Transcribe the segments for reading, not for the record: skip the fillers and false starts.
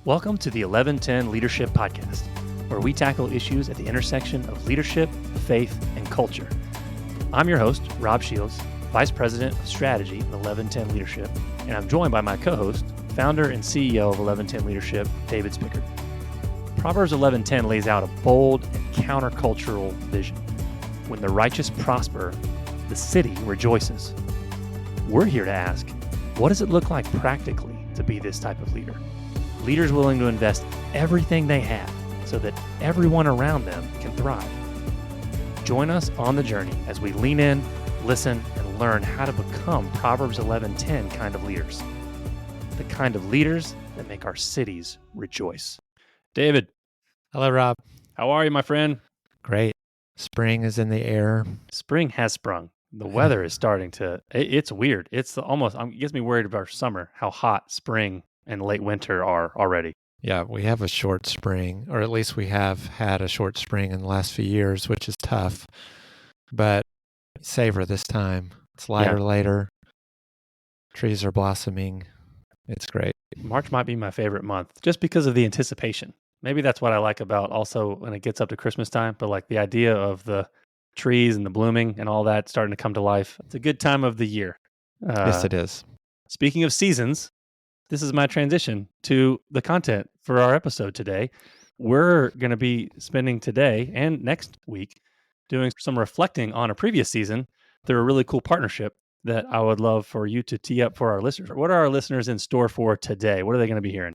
Welcome to the 1110 Leadership Podcast, where we tackle issues at the intersection of leadership, faith, and culture. I'm your host, Rob Shields, Vice President of Strategy at 1110 Leadership, and I'm joined by my co-host, founder and CEO of 1110 Leadership, David Spickard. Proverbs 1110 lays out a bold and countercultural vision. When the righteous prosper, the city rejoices. We're here to ask, what does it look like practically to be this type of leader? Leaders willing to invest everything they have so that everyone around them can thrive. Join us on the journey as we lean in, listen, and learn how to become Proverbs 11:10 kind of leaders. The kind of leaders that make our cities rejoice. David. Hello, Rob. How are you, my friend? Great. Spring is in the air. Spring has sprung. The weather is starting to, it's weird. It's almost, it gets me worried about summer, how hot spring and late winter are already. Yeah, we have a short spring, or at least we have had a short spring in the last few years, which is tough. But savor this time. It's lighter later. Trees are blossoming. It's great. March might be my favorite month just because of the anticipation. Maybe that's what I like about also when it gets up to Christmas time, but like the idea of the trees and the blooming and all that starting to come to life. It's a good time of the year. Yes, it is. Speaking of seasons, this is my transition to the content for our episode today. We're going to be spending today and next week doing some reflecting on a previous season through a really cool partnership that I would love for you to tee up for our listeners. What are our listeners in store for today? What are they going to be hearing?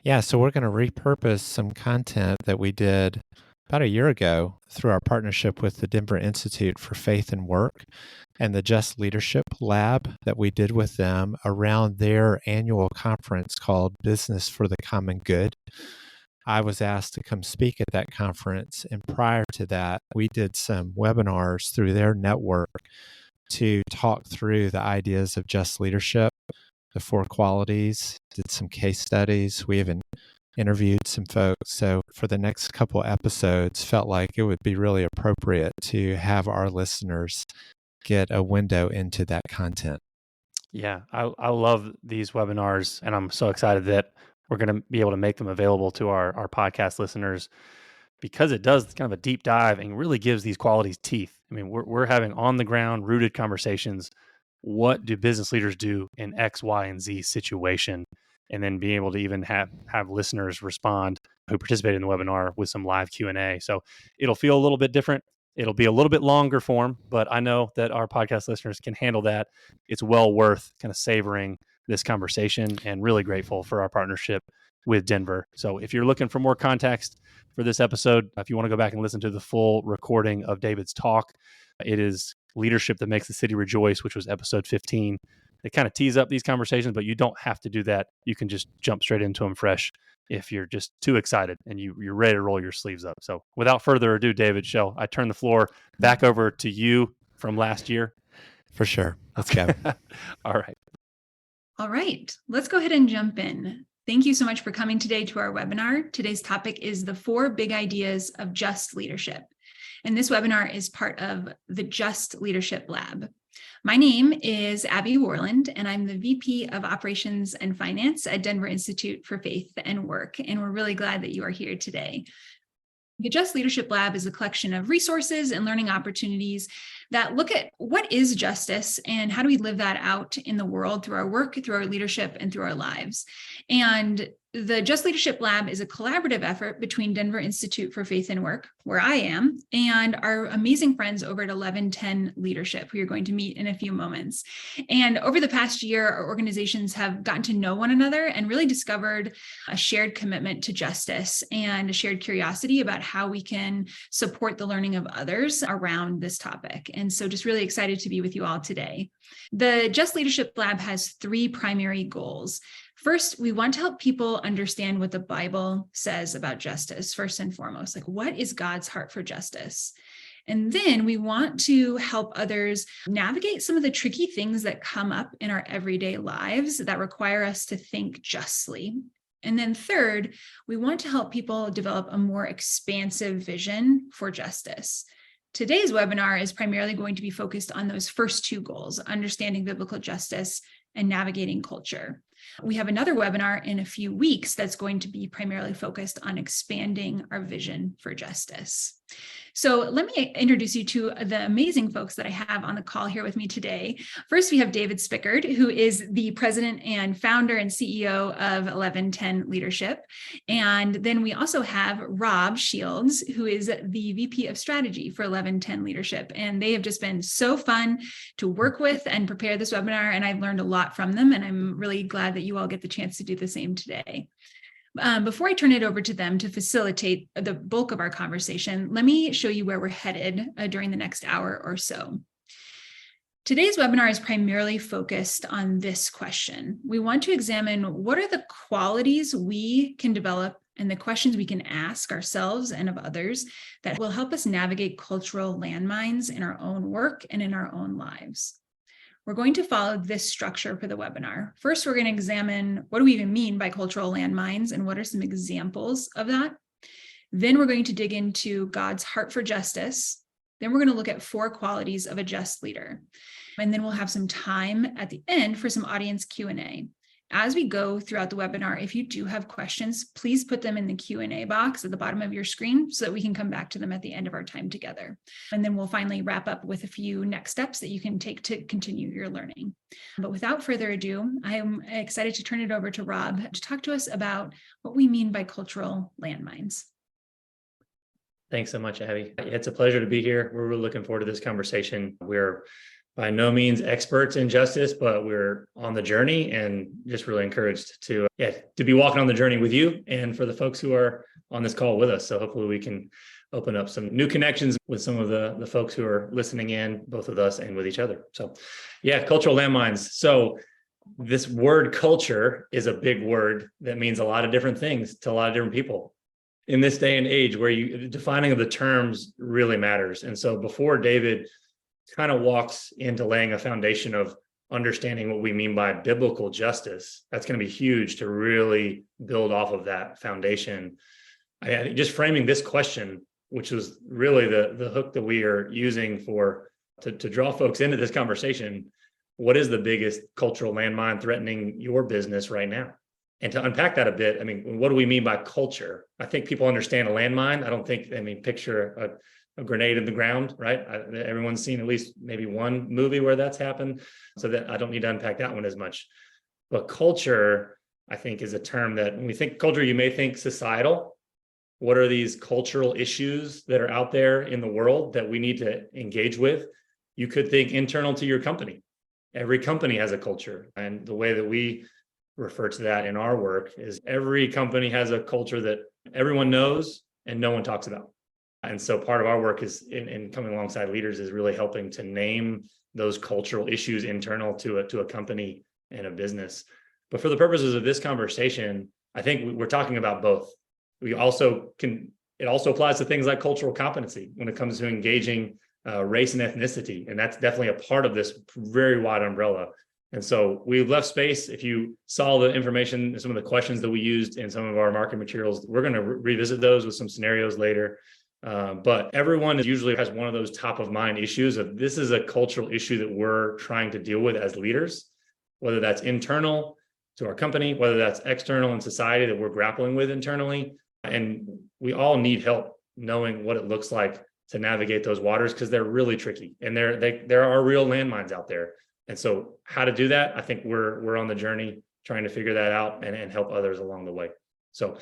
Yeah, so we're going to repurpose some content that we did about a year ago through our partnership with the Denver Institute for Faith and Work and the Just Leadership Lab that we did with them around their annual conference called Business for the Common Good. I was asked to come speak at that conference, and prior to that, we did some webinars through their network to talk through the ideas of just leadership, the 4 qualities, did some case studies. We even interviewed some folks. So for the next couple episodes, felt like it would be really appropriate to have our listeners get a window into that content. Yeah, I love these webinars, and I'm so excited that we're going to be able to make them available to our podcast listeners because it does kind of a deep dive and really gives these qualities teeth. I mean, we're having on the ground rooted conversations. What do business leaders do in X, Y, and Z situation? And then being able to even have listeners respond who participated in the webinar with some live Q&A. So it'll feel a little bit different. It'll be a little bit longer form, but I know that our podcast listeners can handle that. It's well worth kind of savoring this conversation, and really grateful for our partnership with Denver. So if you're looking for more context for this episode, if you want to go back and listen to the full recording of David's talk, it is Leadership That Makes the City Rejoice, which was episode 15. They kind of tease up these conversations, but you don't have to do that. You can just jump straight into them fresh if you're just too excited and you're ready to roll your sleeves up. So without further ado, David, shall I turn the floor back over to you from last year? For sure. Let's go. All right. All right. Let's go ahead and jump in. Thank you so much for coming today to our webinar. Today's topic is the 4 big ideas of just leadership. And this webinar is part of the Just Leadership Lab. My name is Abby Worland, and I'm the VP of Operations and Finance at Denver Institute for Faith and Work. And we're really glad that you are here today. The Just Leadership Lab is a collection of resources and learning opportunities that look at what is justice and how do we live that out in the world through our work, through our leadership, and through our lives. And the Just Leadership Lab is a collaborative effort between Denver Institute for Faith and Work, where I am, and our amazing friends over at 1110 Leadership, who you're going to meet in a few moments. And over the past year, our organizations have gotten to know one another and really discovered a shared commitment to justice and a shared curiosity about how we can support the learning of others around this topic. And so just really excited to be with you all today. The Just Leadership Lab has 3 primary goals. First, we want to help people understand what the Bible says about justice, first and foremost. Like, what is God's heart for justice? And then we want to help others navigate some of the tricky things that come up in our everyday lives that require us to think justly. And then third, we want to help people develop a more expansive vision for justice. Today's webinar is primarily going to be focused on those first 2 goals, understanding biblical justice and navigating culture. We have another webinar in a few weeks that's going to be primarily focused on expanding our vision for justice. So let me introduce you to the amazing folks that I have on the call here with me today. First, we have David Spickard, who is the president and founder and CEO of 1110 Leadership. And then we also have Rob Shields, who is the VP of Strategy for 1110 Leadership. And they have just been so fun to work with and prepare this webinar. And I've learned a lot from them. And I'm really glad that you all get the chance to do the same today. Before I turn it over to them to facilitate the bulk of our conversation, let me show you where we're headed during the next hour or so. Today's webinar is primarily focused on this question. We want to examine what are the qualities we can develop and the questions we can ask ourselves and of others that will help us navigate cultural landmines in our own work and in our own lives. We're going to follow this structure for the webinar. First, we're going to examine what do we even mean by cultural landmines and what are some examples of that. Then we're going to dig into God's heart for justice. Then we're going to look at 4 qualities of a just leader. And then we'll have some time at the end for some audience Q&A. As we go throughout the webinar, if you do have questions, please put them in the Q&A box at the bottom of your screen so that we can come back to them at the end of our time together. And then we'll finally wrap up with a few next steps that you can take to continue your learning. But without further ado, I'm excited to turn it over to Rob to talk to us about what we mean by cultural landmines. Thanks so much, Abby. It's a pleasure to be here. We're really looking forward to this conversation. We're by no means experts in justice, but we're on the journey and just really encouraged to be walking on the journey with you and for the folks who are on this call with us. So hopefully we can open up some new connections with some of the folks who are listening in, both with us and with each other. So cultural landmines. So this word culture is a big word that means a lot of different things to a lot of different people. In this day and age where defining of the terms really matters. And so before David kind of walks into laying a foundation of understanding what we mean by biblical justice, that's going to be huge to really build off of that foundation. Just framing this question, which was really the hook that we are using to draw folks into this conversation. What is the biggest cultural landmine threatening your business right now? And to unpack that a bit, what do we mean by culture? I think people understand a landmine. Picture a grenade in the ground, right? Everyone's seen at least maybe one movie where that's happened, so that I don't need to unpack that one as much. But culture, I think, is a term that when we think culture, you may think societal. What are these cultural issues that are out there in the world that we need to engage with? You could think internal to your company. Every company has a culture. And the way that we refer to that in our work is every company has a culture that everyone knows and no one talks about. And so part of our work is in coming alongside leaders is really helping to name those cultural issues internal to a company and a business. But for the purposes of this conversation, I think we're talking about both. It also applies to things like cultural competency when it comes to engaging race and ethnicity. And that's definitely a part of this very wide umbrella. And so we've left space. If you saw the information, some of the questions that we used in some of our marketing materials, we're going to revisit those with some scenarios later. But everyone usually has one of those top of mind issues of this is a cultural issue that we're trying to deal with as leaders, whether that's internal to our company, whether that's external in society that we're grappling with internally. And we all need help knowing what it looks like to navigate those waters because they're really tricky and there are real landmines out there. And so how to do that, I think we're on the journey trying to figure that out and help others along the way. So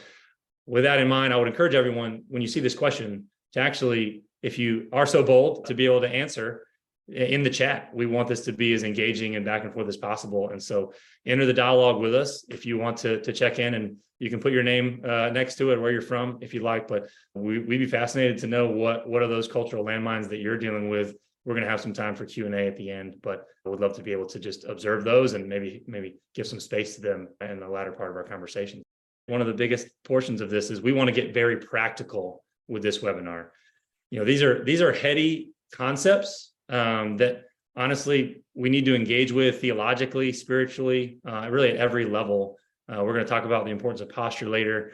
with that in mind, I would encourage everyone, when you see this question, to actually, if you are so bold, to be able to answer in the chat. We want this to be as engaging and back and forth as possible. And so enter the dialogue with us if you want to check in, and you can put your name next to it, where you're from, if you like. But we'd be fascinated to know what are those cultural landmines that you're dealing with. We're going to have some time for Q&A at the end, but I would love to be able to just observe those and maybe give some space to them in the latter part of our conversation. One of the biggest portions of this is we want to get very practical with this webinar. These are heady concepts that honestly we need to engage with theologically, spiritually, really at every level. We're going to talk about the importance of posture later,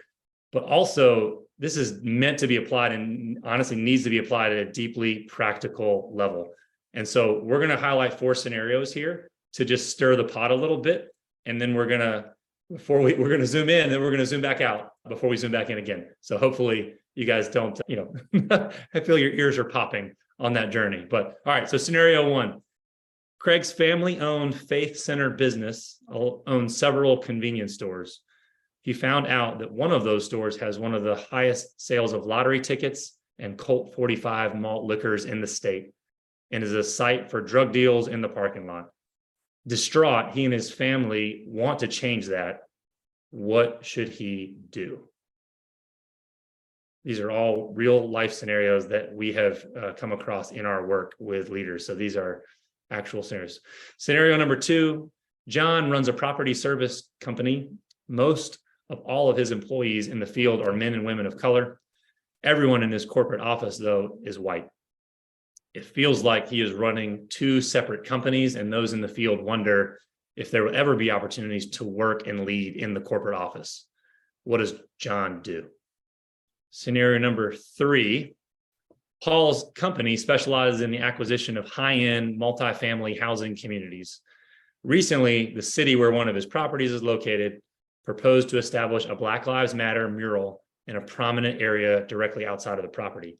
but also this is meant to be applied and honestly needs to be applied at a deeply practical level. And so we're going to highlight 4 scenarios here to just stir the pot a little bit. And then we're going to we're going to zoom in, then we're going to zoom back out before we zoom back in again. So hopefully you guys don't, I feel your ears are popping on that journey. But all right, so scenario one, Craig's family-owned faith-centered business owns several convenience stores. He found out that one of those stores has one of the highest sales of lottery tickets and Colt 45 malt liquors in the state and is a site for drug deals in the parking lot. Distraught, he and his family want to change that. What should he do? These are all real life scenarios that we have come across in our work with leaders. So these are actual scenarios. Scenario number two, John runs a property service company. Most of all of his employees in the field are men and women of color. Everyone in his corporate office, though, is white. It feels like he is running two separate companies, and those in the field wonder if there will ever be opportunities to work and lead in the corporate office. What does John do? Scenario number three, Paul's company specializes in the acquisition of high-end multifamily housing communities. Recently, the city where one of his properties is located proposed to establish a Black Lives Matter mural in a prominent area directly outside of the property.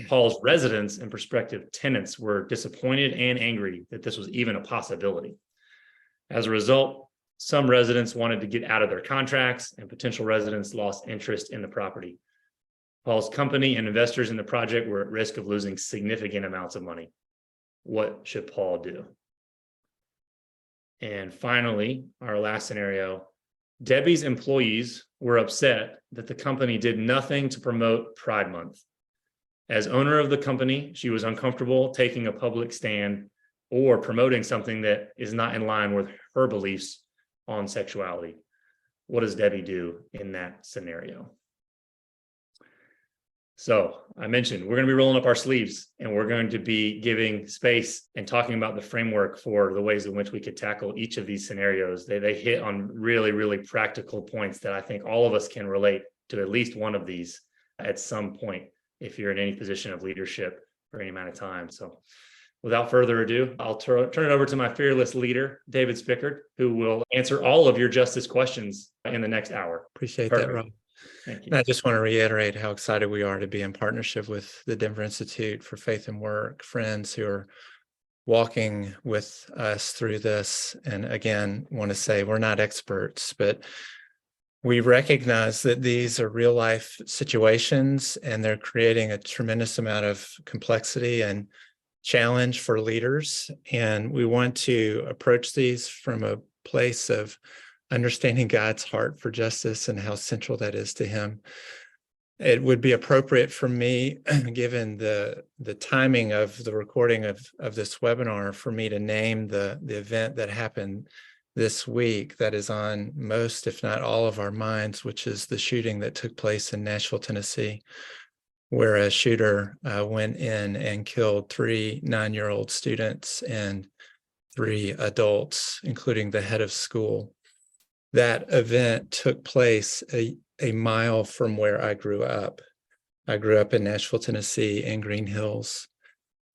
Paul's residents and prospective tenants were disappointed and angry that this was even a possibility. As a result, some residents wanted to get out of their contracts, and potential residents lost interest in the property. Paul's company and investors in the project were at risk of losing significant amounts of money. What should Paul do? And finally, our last scenario, Debbie's employees were upset that the company did nothing to promote Pride Month. As owner of the company, she was uncomfortable taking a public stand or promoting something that is not in line with her beliefs on sexuality. What does Debbie do in that scenario? So I mentioned we're going to be rolling up our sleeves, and we're going to be giving space and talking about the framework for the ways in which we could tackle each of these scenarios. They hit on really, really practical points that I think all of us can relate to at least one of these at some point if you're in any position of leadership for any amount of time. So without further ado, I'll turn it over to my fearless leader, David Spickard, who will answer all of your justice questions in the next hour. Appreciate Perfect. that, Rob. Thank you. And I just want to reiterate how excited we are to be in partnership with the Denver Institute for Faith and Work, friends who are walking with us through this. And again, want to say we're not experts, but we recognize that these are real life situations, and they're creating a tremendous amount of complexity and challenge for leaders. And we want to approach these from a place of understanding God's heart for justice and how central that is to him. It would be appropriate for me, given the timing of the recording of this webinar, for me to name the event that happened this week that is on most, if not all, of our minds, which is the shooting that took place in Nashville, Tennessee, where a shooter went in and killed 3 9-year-old students and 3 adults, including the head of school. That event took place a mile from where I grew up. I grew up in Nashville, Tennessee, in Green Hills,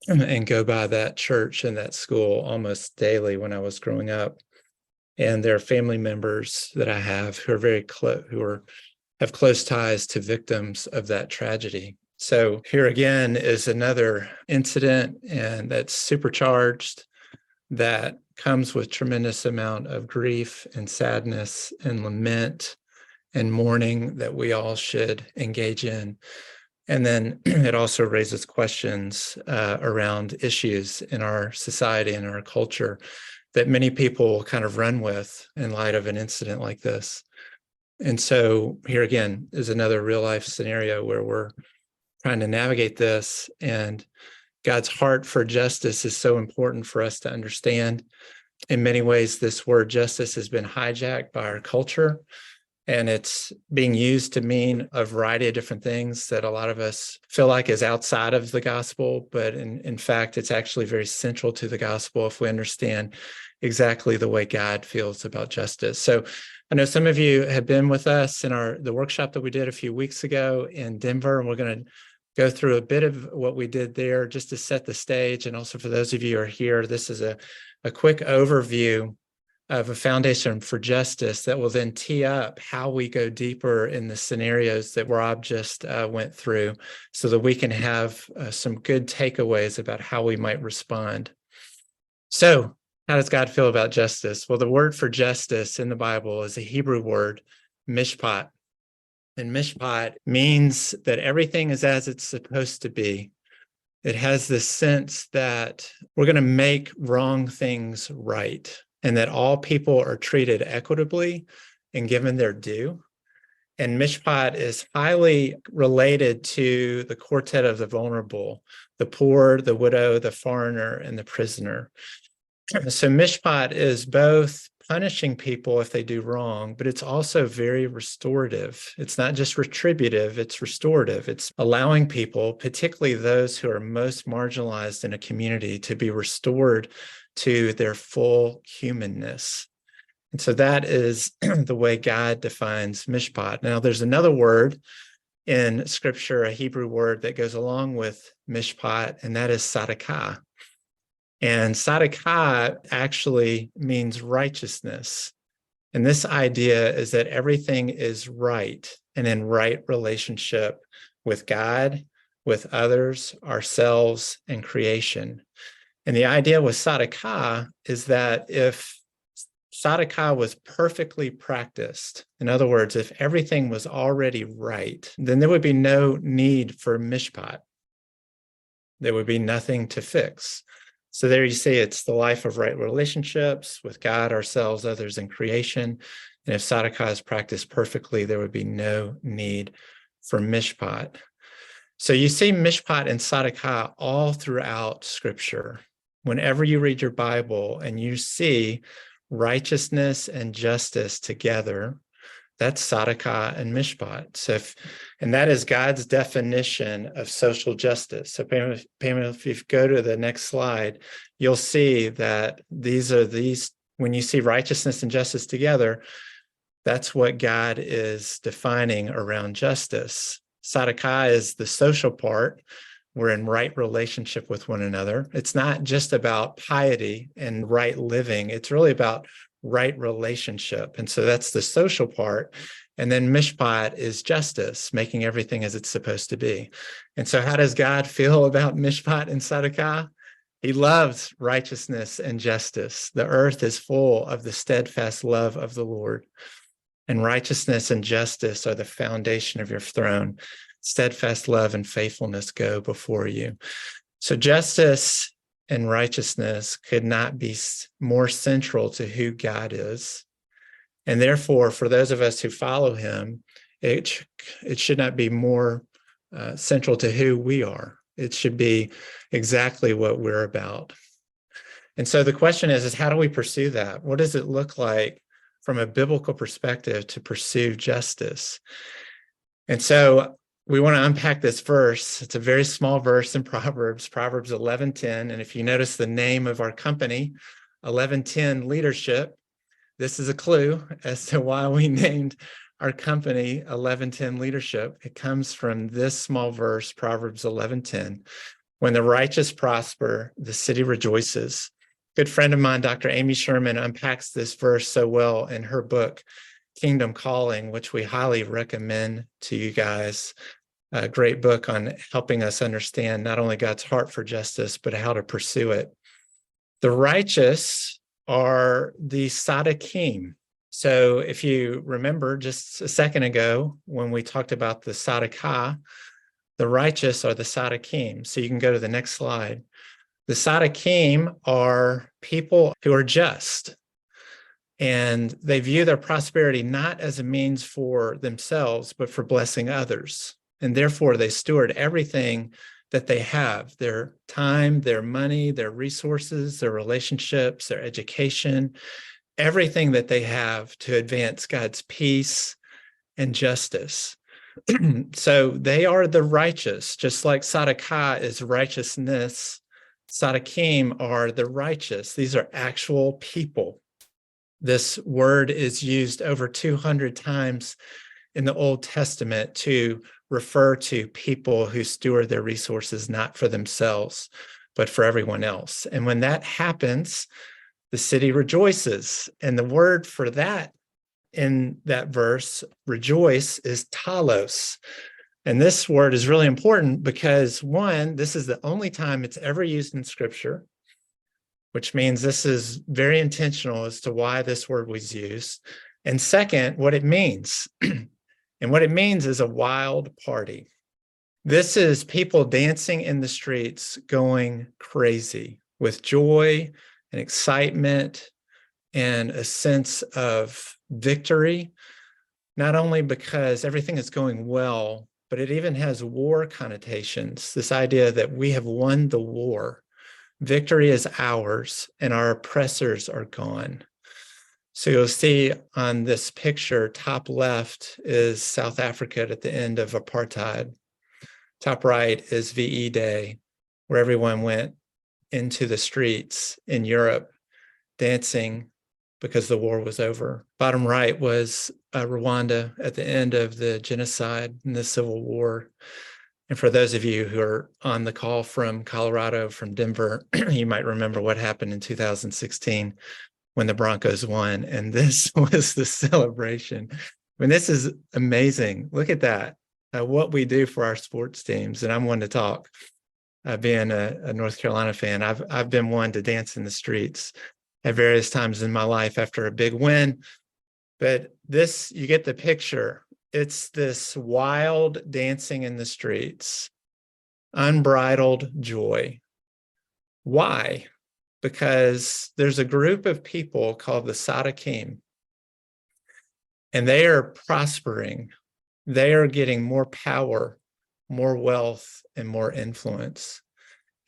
and go by that church and that school almost daily when I was growing up. And there are family members that I have who are very close, have close ties to victims of that tragedy. So here again is another incident, and that's supercharged, that comes with tremendous amount of grief and sadness and lament and mourning that we all should engage in. And then it also raises questions around issues in our society and our culture that many people kind of run with in light of an incident like this. And so here again is another real life scenario where we're trying to navigate this, and God's heart for justice is so important for us to understand. In many ways, this word justice has been hijacked by our culture, and it's being used to mean a variety of different things that a lot of us feel like is outside of the gospel. But in fact, it's actually very central to the gospel if we understand exactly the way God feels about justice. So I know some of you have been with us in the workshop that we did a few weeks ago in Denver, and we're going to go through a bit of what we did there just to set the stage. And also for those of you who are here, this is a quick overview of a foundation for justice that will then tee up how we go deeper in the scenarios that Rob just went through, so that we can have some good takeaways about how we might respond. So, how does God feel about justice? Well, the word for justice in the Bible is a Hebrew word, mishpat. And mishpat means that everything is as it's supposed to be. It has this sense that we're going to make wrong things right, and that all people are treated equitably and given their due. And mishpat is highly related to the quartet of the vulnerable, the poor, the widow, the foreigner, and the prisoner. So mishpat is both punishing people if they do wrong, but it's also very restorative. It's not just retributive, it's restorative. It's allowing people, particularly those who are most marginalized in a community, to be restored to their full humanness. And so that is the way God defines mishpat. Now, there's another word in Scripture, a Hebrew word that goes along with mishpat, and that is tzedakah. And tzedakah actually means righteousness. And this idea is that everything is right and in right relationship with God, with others, ourselves, and creation. And the idea with tzedakah is that if tzedakah was perfectly practiced, in other words, if everything was already right, then there would be no need for mishpat. There would be nothing to fix. So there you see, it's the life of right relationships with God, ourselves, others, and creation. And if tzedakah is practiced perfectly, there would be no need for mishpat. So you see mishpat and tzedakah all throughout Scripture. Whenever you read your Bible and you see righteousness and justice together, that's tzedakah and mishpat. And that is God's definition of social justice. So Pamela, if you go to the next slide, you'll see that when you see righteousness and justice together, that's what God is defining around justice. Tzedakah is the social part. We're in right relationship with one another. It's not just about piety and right living. It's really about right relationship. And so that's the social part. And then mishpat is justice, making everything as it's supposed to be. And so how does God feel about mishpat and tzedakah? He loves righteousness and justice. The earth is full of the steadfast love of the Lord. And righteousness and justice are the foundation of your throne. Steadfast love and faithfulness go before you. So justice and righteousness could not be more central to who God is. And therefore, for those of us who follow him, it should not be more central to who we are. It should be exactly what we're about. And so the question is how do we pursue that? What does it look like from a biblical perspective to pursue justice? And so we want to unpack this verse. It's a very small verse in Proverbs 11:10. And if you notice the name of our company, 1110 Leadership, this is a clue as to why we named our company 1110 Leadership. It comes from this small verse, Proverbs 11:10. When the righteous prosper, the city rejoices. A good friend of mine, Dr. Amy Sherman, unpacks this verse so well in her book, Kingdom Calling, which we highly recommend to you guys. A great book on helping us understand not only God's heart for justice, but how to pursue it. The righteous are the tzaddikim. So if you remember just a second ago, when we talked about the tzedakah, the righteous are the tzaddikim. So you can go to the next slide. The tzaddikim are people who are just, and they view their prosperity not as a means for themselves, but for blessing others. And therefore, they steward everything that they have, their time, their money, their resources, their relationships, their education, everything that they have to advance God's peace and justice. So they are the righteous, just like tzedakah is righteousness. Tzaddikim are the righteous. These are actual people. This word is used over 200 times in the Old Testament to refer to people who steward their resources not for themselves, but for everyone else. And when that happens, the city rejoices. And the word for that in that verse, rejoice, is talos. And this word is really important because, one, this is the only time it's ever used in Scripture, which means this is very intentional as to why this word was used. And second, what it means. And what it means is a wild party. This is people dancing in the streets, going crazy with joy and excitement and a sense of victory, not only because everything is going well, but it even has war connotations. This idea that we have won the war. Victory is ours and our oppressors are gone. So you'll see on this picture, top left is South Africa at the end of apartheid. Top right is VE Day, where everyone went into the streets in Europe dancing because the war was over. Bottom right was Rwanda at the end of the genocide and the Civil War. And for those of you who are on the call from Colorado, from Denver, you might remember what happened in 2016 when the Broncos won. And this was the celebration. I mean, this is amazing. Look at that, what we do for our sports teams. And I'm one to talk. Being a North Carolina fan, I've been one to dance in the streets at various times in my life after a big win. But this, you get the picture. It's this wild dancing in the streets, unbridled joy. Why? Because there's a group of people called the Sadakim, and they are prospering. They are getting more power, more wealth, and more influence.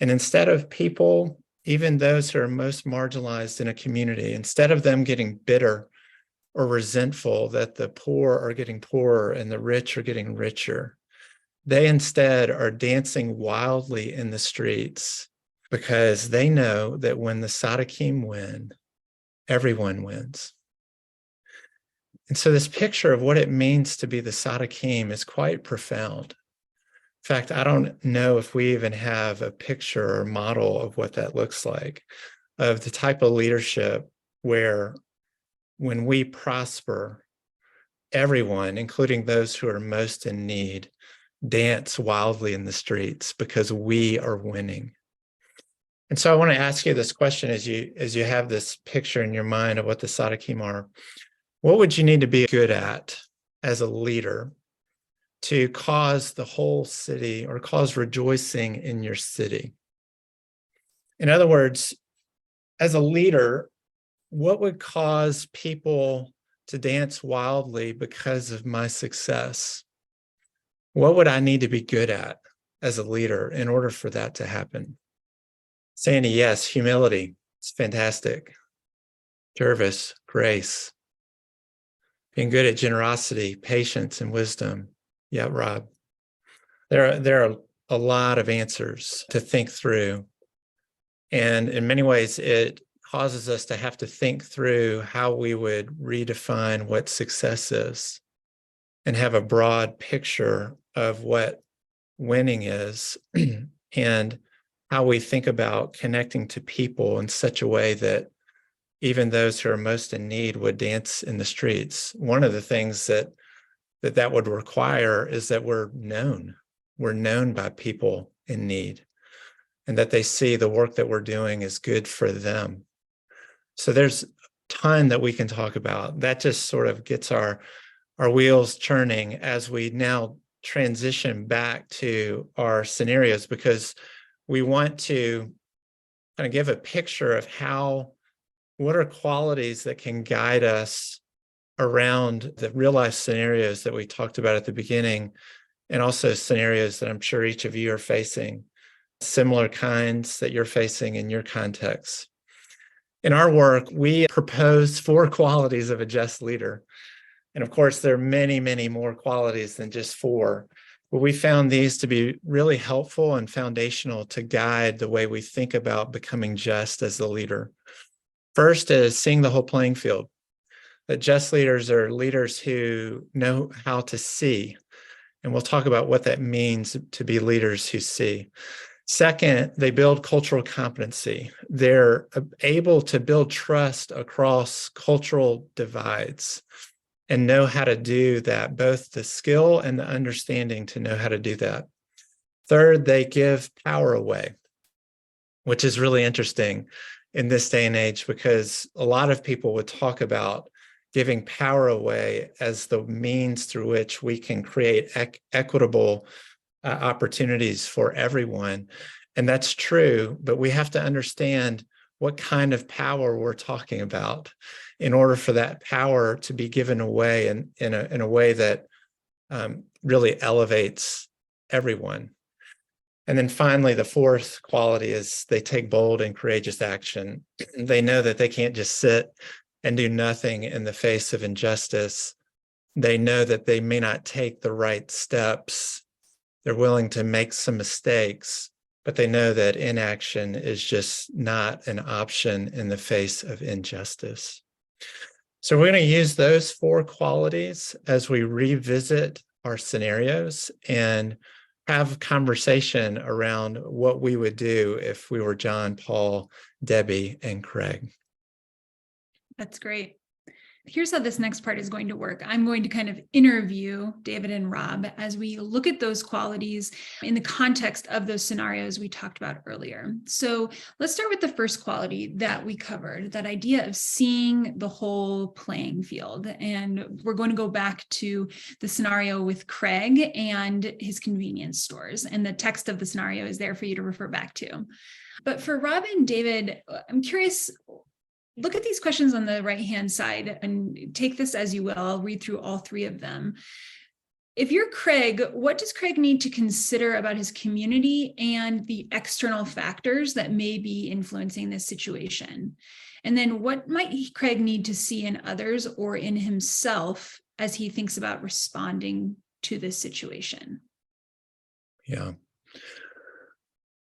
And instead of people, even those who are most marginalized in a community, instead of them getting bitter or resentful that the poor are getting poorer and the rich are getting richer, they instead are dancing wildly in the streets because they know that when the Sadakim win, everyone wins. And so this picture of what it means to be the Sadakim is quite profound. In fact, I don't know if we even have a picture or model of what that looks like, of the type of leadership where when we prosper, everyone, including those who are most in need, dance wildly in the streets because we are winning. And so I want to ask you this question as you have this picture in your mind of what the Sadakim are. What would you need to be good at as a leader to cause the whole city or cause rejoicing in your city? In other words, as a leader, what would cause people to dance wildly because of my success? What would I need to be good at as a leader in order for that to happen? Sandy, yes, humility. It's fantastic. Jervis, grace. Being good at generosity, patience, and wisdom. Yeah, Rob. There are a lot of answers to think through. And in many ways, it causes us to have to think through how we would redefine what success is and have a broad picture of what winning is and how we think about connecting to people in such a way that even those who are most in need would dance in the streets. One of the things that would require is that we're known by people in need, and that they see the work that we're doing is good for them. So there's a ton that we can talk about. That just sort of gets our wheels churning as we now transition back to our scenarios, because we want to kind of give a picture of what are qualities that can guide us around the real life scenarios that we talked about at the beginning, and also scenarios that I'm sure each of you are facing, similar kinds that you're facing in your context. In our work, we propose 4 qualities of a just leader. And of course, there are many, many more qualities than just 4. But we found these to be really helpful and foundational to guide the way we think about becoming just as the leader. First is seeing the whole playing field. That just leaders are leaders who know how to see. And we'll talk about what that means to be leaders who see. Second, they build cultural competency. They're able to build trust across cultural divides and know how to do that, both the skill and the understanding to know how to do that. Third, they give power away, which is really interesting in this day and age, because a lot of people would talk about giving power away as the means through which we can create equitable opportunities for everyone. And that's true, but we have to understand what kind of power we're talking about in order for that power to be given away in a way that really elevates everyone. And then finally, the fourth quality is they take bold and courageous action. They know that they can't just sit and do nothing in the face of injustice. They know that they may not take the right steps. They're willing to make some mistakes, but they know that inaction is just not an option in the face of injustice. So we're going to use those four qualities as we revisit our scenarios and have conversation around what we would do if we were John, Paul, Debbie, and Craig. That's great. Here's how this next part is going to work. I'm going to kind of interview David and Rob as we look at those qualities in the context of those scenarios we talked about earlier. So let's start with the first quality that we covered, that idea of seeing the whole playing field. And we're going to go back to the scenario with Craig and his convenience stores. And the text of the scenario is there for you to refer back to. But for Rob and David, I'm curious, look at these questions on the right-hand side and take this as you will. I'll read through all three of them. If you're Craig, what does Craig need to consider about his community and the external factors that may be influencing this situation? And then what might Craig need to see in others or in himself as he thinks about responding to this situation? Yeah.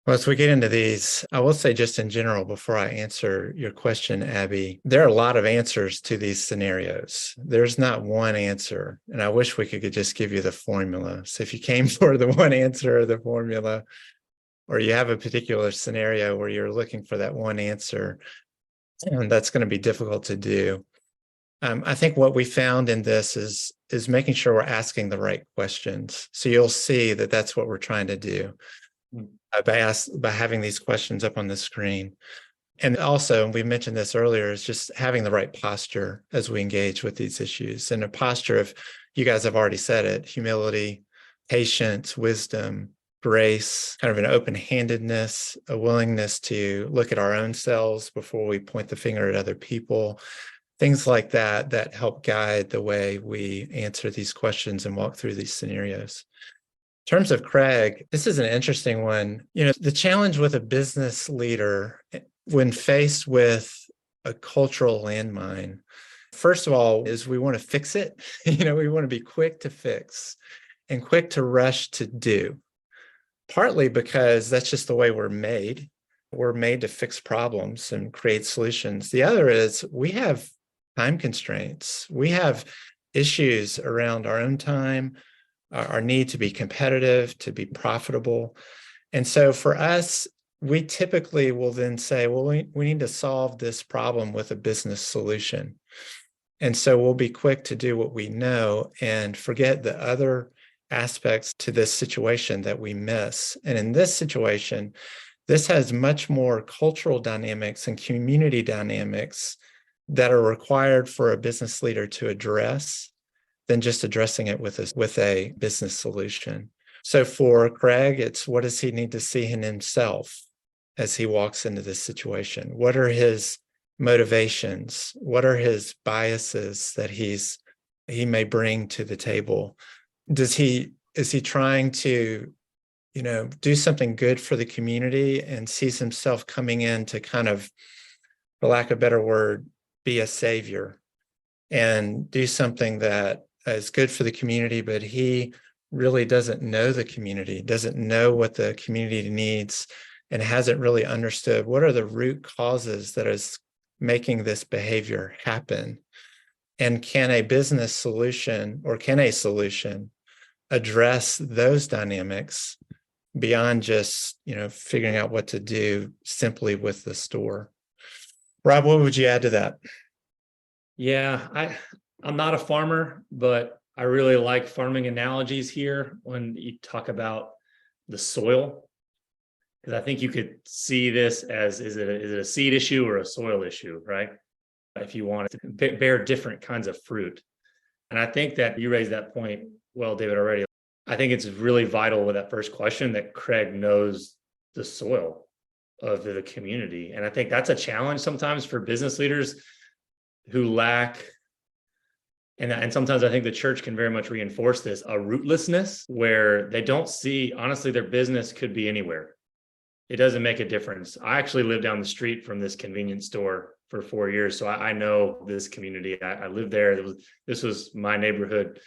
Well, as we get into these, I will say just in general, before I answer your question, Abby, there are a lot of answers to these scenarios. There's not one answer, and I wish we could just give you the formula. So if you came for the one answer or the formula, or you have a particular scenario where you're looking for that one answer, that's going to be difficult to do. I think what we found in this is making sure we're asking the right questions. So you'll see that that's what we're trying to do. By having these questions up on the screen. And also, and we mentioned this earlier, is just having the right posture as we engage with these issues. And a posture of, you guys have already said it, humility, patience, wisdom, grace, kind of an open-handedness, a willingness to look at our own selves before we point the finger at other people, things like that, that help guide the way we answer these questions and walk through these scenarios. In terms of Craig, this is an interesting one. You know, the challenge with a business leader when faced with a cultural landmine, first of all, is we want to fix it. We want to be quick to fix and quick to rush to do, partly because that's just the way we're made. We're made to fix problems and create solutions. The other is we have time constraints. We have issues around our own time, our need to be competitive, to be profitable. And so for us, we typically will then say, well, we need to solve this problem with a business solution. And so we'll be quick to do what we know and forget the other aspects to this situation that we miss. And in this situation, this has much more cultural dynamics and community dynamics that are required for a business leader to address than just addressing it with a business solution. So for Craig, it's what does he need to see in himself as he walks into this situation? What are his motivations? What are his biases that he may bring to the table? Is he trying to, do something good for the community and sees himself coming in to kind of, for lack of a better word, be a savior and do something that is good for the community, but he really doesn't know the community, doesn't know what the community needs, and hasn't really understood what are the root causes that is making this behavior happen. And can a business solution or can a solution address those dynamics beyond just, figuring out what to do simply with the store. Rob, what would you add to that? Yeah, I'm not a farmer, but I really like farming analogies here when you talk about the soil, because I think you could see this as, is it a seed issue or a soil issue, right? If you want to bear different kinds of fruit. And I think that you raised that point well, David, already. I think it's really vital with that first question that Craig knows the soil of the community. And I think that's a challenge sometimes for business leaders who lack, and sometimes I think the church can very much reinforce this, a rootlessness where they don't see, honestly, their business could be anywhere. It doesn't make a difference. I actually live down the street from this convenience store for 4 years. So I know this community. I lived there. This was my neighborhood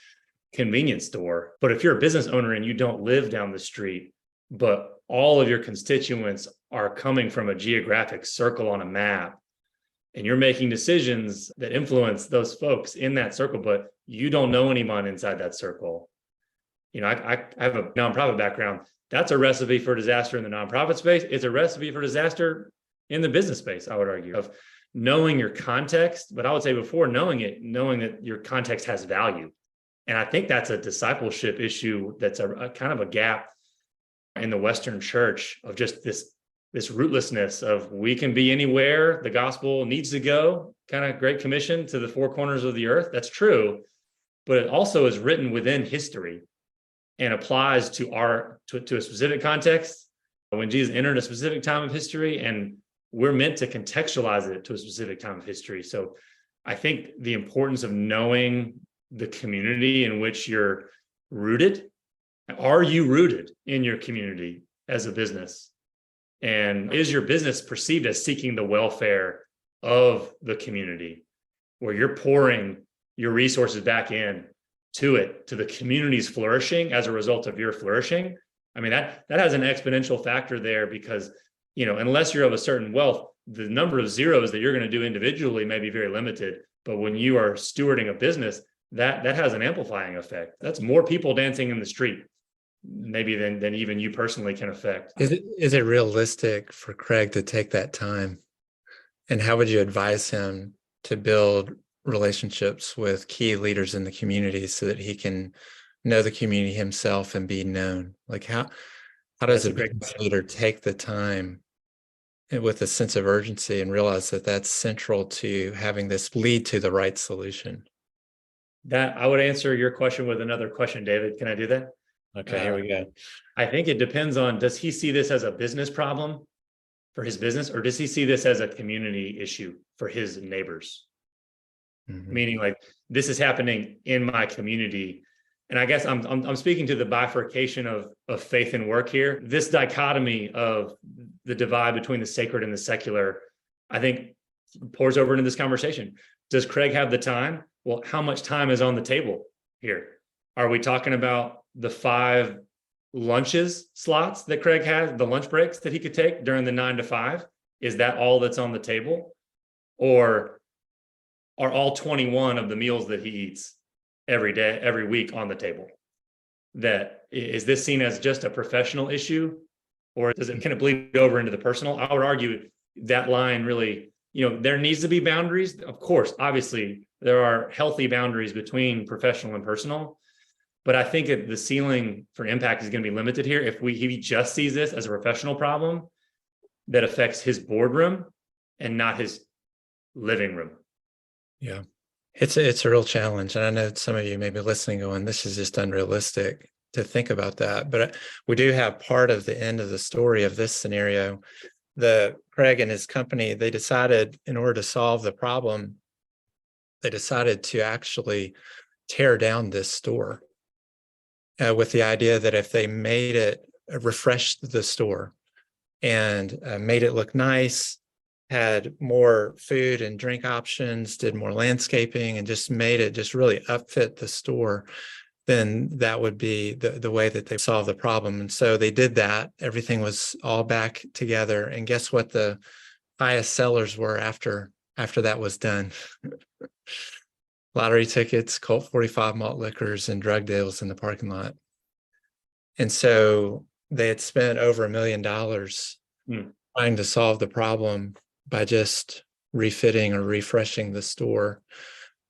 convenience store. But if you're a business owner and you don't live down the street, but all of your constituents are coming from a geographic circle on a map, and you're making decisions that influence those folks in that circle, but you don't know anyone inside that circle. I have a nonprofit background. That's a recipe for disaster in the nonprofit space. It's a recipe for disaster in the business space, I would argue, of knowing your context. But I would say before knowing it, knowing that your context has value. And I think that's a discipleship issue. That's a kind of a gap in the Western church of just this rootlessness of we can be anywhere the gospel needs to go, kind of Great Commission to the four corners of the earth. That's true. But it also is written within history and applies to a specific context when Jesus entered a specific time of history, and we're meant to contextualize it to a specific time of history. So I think the importance of knowing the community in which you're rooted. Are you rooted in your community as a business? And is your business perceived as seeking the welfare of the community, where you're pouring your resources back in to it, to the community's flourishing as a result of your flourishing? I mean, that has an exponential factor there, because, unless you're of a certain wealth, the number of zeros that you're going to do individually may be very limited. But when you are stewarding a business, that has an amplifying effect. That's more people dancing in the street, maybe than even you personally can affect. Is it realistic for Craig to take that time? And how would you advise him to build relationships with key leaders in the community so that he can know the community himself and be known? Like how does a business leader take the time and with a sense of urgency and realize that that's central to having this lead to the right solution? That I would answer your question with another question, David. Can I do that? Okay, here we go. I think it depends on, does he see this as a business problem for his business, or does he see this as a community issue for his neighbors? Mm-hmm. Meaning, like, this is happening in my community. And I guess I'm speaking to the bifurcation of faith and work here. This dichotomy of the divide between the sacred and the secular, I think, pours over into this conversation. Does Craig have the time? Well, how much time is on the table here? Are we talking about the 5 lunches slots that Craig has, the lunch breaks that he could take during the 9 to 5? Is that all that's on the table? Or are all 21 of the meals that he eats every day, every week on the table? That is this seen as just a professional issue, or can it bleed over into the personal? I would argue that line really, there needs to be boundaries. Of course, obviously, there are healthy boundaries between professional and personal. But I think the ceiling for impact is going to be limited here if he just sees this as a professional problem that affects his boardroom and not his living room. Yeah, it's a real challenge. And I know some of you may be listening going, this is just unrealistic to think about that. But we do have part of the end of the story of this scenario. Craig and his company, they decided, in order to solve the problem, they decided to actually tear down this store. With the idea that if they refreshed the store and made it look nice, had more food and drink options, did more landscaping, and just made it just really upfit the store, then that would be the way that they solve the problem. And so they did that. Everything was all back together. And guess what the highest sellers were after that was done? Lottery tickets, Colt 45 malt liquors, and drug deals in the parking lot. And so they had spent over $1 million trying to solve the problem by just refitting or refreshing the store,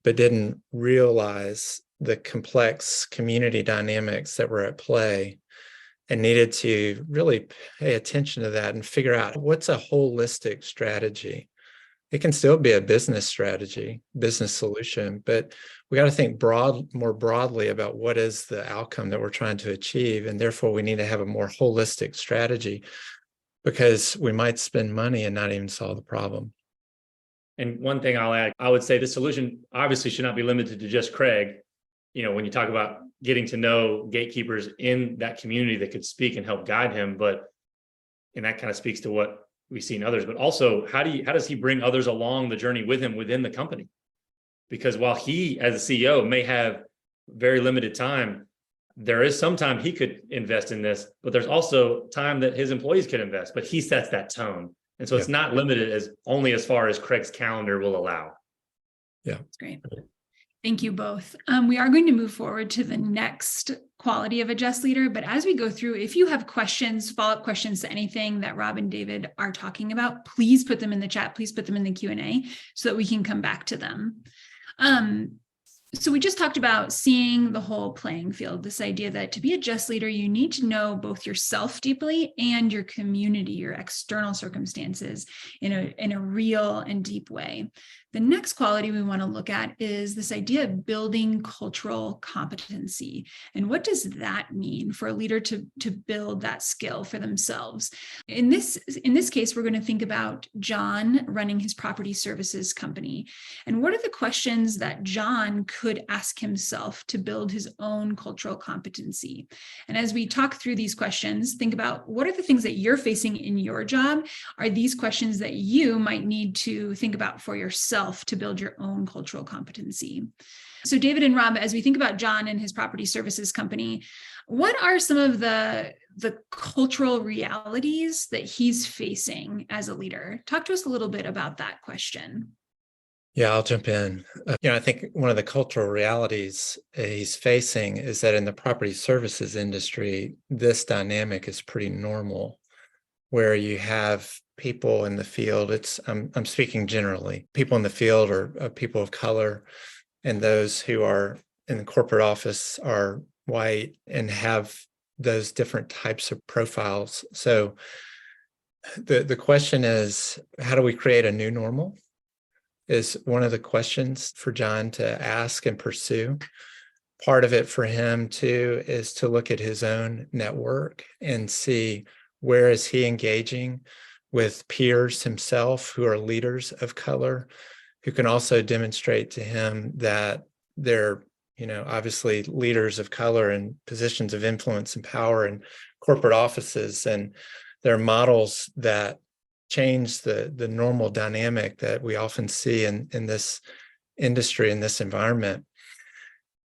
but didn't realize the complex community dynamics that were at play and needed to really pay attention to that and figure out what's a holistic strategy. It can still be a business strategy, business solution, but we got to think more broadly about what is the outcome that we're trying to achieve. And therefore, we need to have a more holistic strategy, because we might spend money and not even solve the problem. And one thing I'll add, I would say the solution obviously should not be limited to just Craig. When you talk about getting to know gatekeepers in that community that could speak and help guide him, and that kind of speaks to what we see in others, but also how does he bring others along the journey with him within the company? Because while he, as a CEO, may have very limited time, there is some time he could invest in this, but there's also time that his employees could invest, but he sets that tone. And so it's not limited as far as Craig's calendar will allow. Yeah. That's great. Thank you both. We are going to move forward to the next quality of a just leader. But as we go through, if you have questions, follow-up questions to anything that Rob and David are talking about, please put them in the chat. Please put them in the Q&A so that we can come back to them. So we just talked about seeing the whole playing field, this idea that to be a just leader, you need to know both yourself deeply and your community, your external circumstances in a real and deep way. The next quality we want to look at is this idea of building cultural competency. And what does that mean for a leader to build that skill for themselves? In this case, we're going to think about John running his property services company. And what are the questions that John could ask himself to build his own cultural competency? And as we talk through these questions, think about what are the things that you're facing in your job? Are these questions that you might need to think about for yourself to build your own cultural competency? So David and Rob, as we think about John and his property services company, what are some of the cultural realities that he's facing as a leader? Talk to us a little bit about that question. Yeah, I'll jump in. I think one of the cultural realities he's facing is that in the property services industry, this dynamic is pretty normal, where you have people in the field. I'm speaking generally. People in the field are people of color, and those who are in the corporate office are white and have those different types of profiles. So the question is, how do we create a new normal? Is one of the questions for John to ask and pursue. Part of it for him too is to look at his own network and see where is he engaging with peers himself who are leaders of color, who can also demonstrate to him that they're, obviously leaders of color in positions of influence and power in corporate offices, and they're models that change the normal dynamic that we often see in this industry, in this environment.